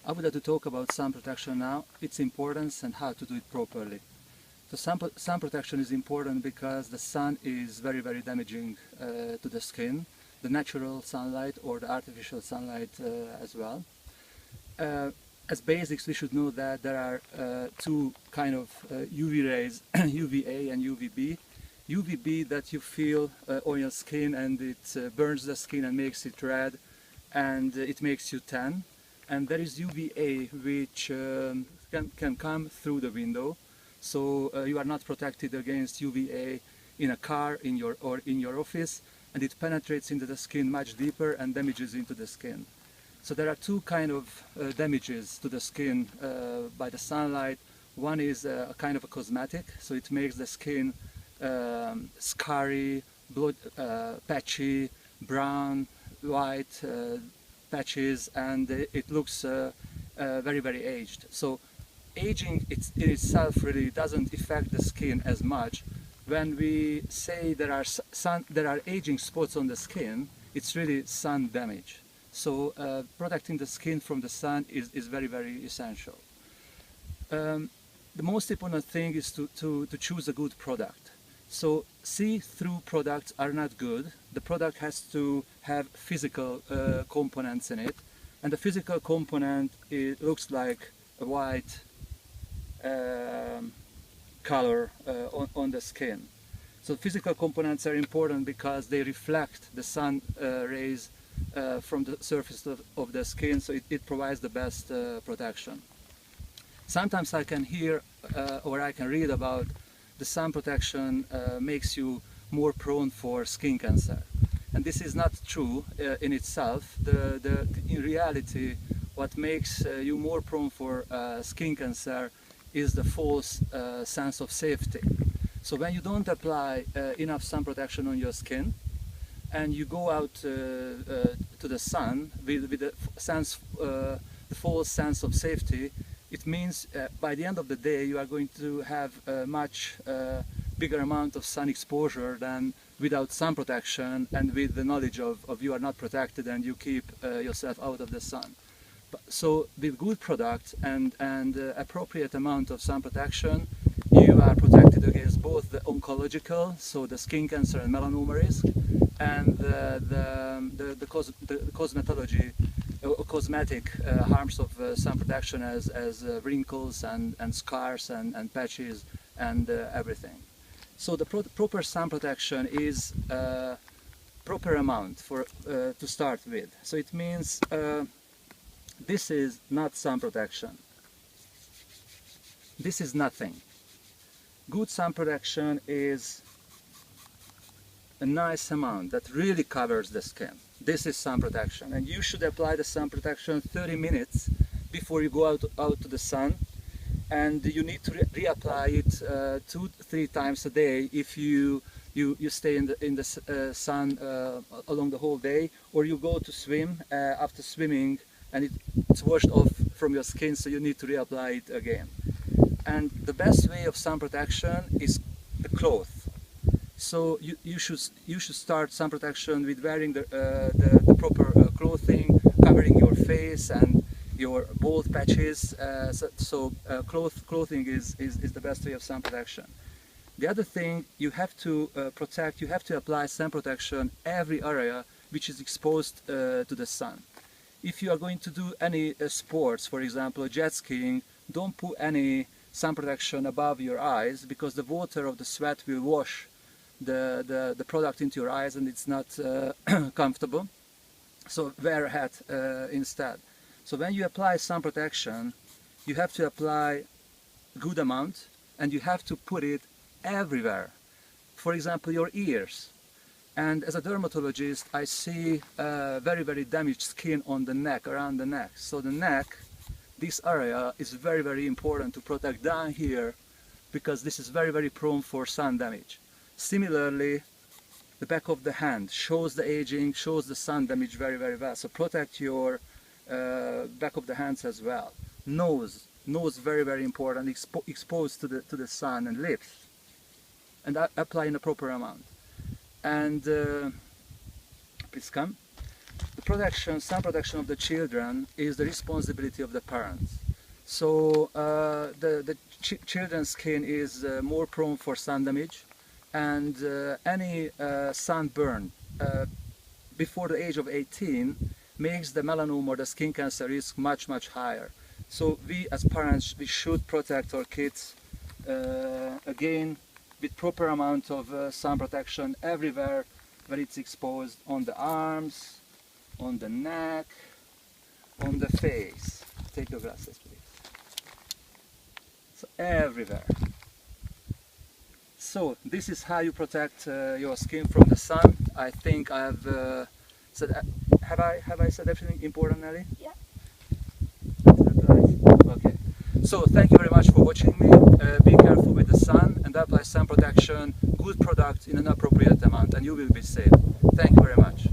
I would like to talk about sun protection now, its importance and how to do it properly. So sun protection is important because the sun is very damaging to the skin, the natural sunlight or the artificial sunlight as well. As basics, we should know that there are two kind of UV rays, UVA and UVB. UVB that you feel on your skin, and it burns the skin and makes it red, and it makes you tan. And there is UVA, which can come through the window, so you are not protected against UVA in a car, in your office, and it penetrates into the skin much deeper and damages into the skin. So there are two kind of damages to the skin by the sunlight. One is a kind of a cosmetic, so it makes the skin scarry, blood, patchy, brown, white patches, and it looks very aged. So aging in itself really doesn't affect the skin as much. When we say there are aging spots on the skin, it's really sun damage. So protecting the skin from the sun is very essential. The most important thing is to choose a good product. So see-through products are not good. The product has to have physical components in it, and the physical component, it looks like a white color on the skin. So physical components are important because they reflect the sun rays from the surface of the skin, so it provides the best protection. Sometimes I can hear or I can read about the sun protection makes you more prone for skin cancer, and this is not true in itself. In reality, what makes you more prone for skin cancer is the false sense of safety. So when you don't apply enough sun protection on your skin, and you go out to the sun with the false sense of safety, it means by the end of the day you are going to have a much bigger amount of sun exposure than without sun protection and with the knowledge of you are not protected and you keep yourself out of the sun. So with good products and appropriate amount of sun protection, you are protected against both the oncological, so the skin cancer and melanoma risk, and the cosmetic harms of sun protection as wrinkles and scars and patches and everything. So the proper sun protection is proper amount to start with. So it means this is not sun protection. This is nothing. Good sun protection is a nice amount that really covers the skin. This is sun protection, and you should apply the sun protection 30 minutes before you go out to the sun, and you need to reapply it 2-3 times a day if you stay in the sun along the whole day, or you go to swim after swimming and it's washed off from your skin, so you need to reapply it again. And the best way of sun protection is the cloth. So you should start sun protection with wearing the proper clothing, covering your face and your bald patches. Clothing is the best way of sun protection. The other thing, you have to you have to apply sun protection every area which is exposed to the sun. If you are going to do any sports, for example jet skiing, don't put any sun protection above your eyes, because the water of the sweat will wash the product into your eyes and it's not comfortable. So wear a hat instead. So when you apply sun protection, you have to apply good amount and you have to put it everywhere. For example, your ears. And as a dermatologist, I see very damaged skin on the neck, around the neck. So the neck, this area is very important to protect down here, because this is very prone for sun damage. Similarly, the back of the hand shows the aging, shows the sun damage very well. So protect your back of the hands as well. Nose very important, exposed to the sun, and lips, and apply in a proper amount. And please come. sun protection of the children is the responsibility of the parents. So the children's skin is more prone for sun damage, and any sunburn before the age of 18 makes the melanoma or the skin cancer risk much higher. So we as parents, we should protect our kids again with proper amount of sun protection everywhere where it's exposed, on the arms, on the neck, on the face. Take your glasses, please. So everywhere. So this is how you protect your skin from the sun. I think I have said. Have I said everything important, Nelly? Yeah. Okay. So thank you very much for watching me. Be careful with the sun and apply sun protection, good product in an appropriate amount, and you will be safe. Thank you very much.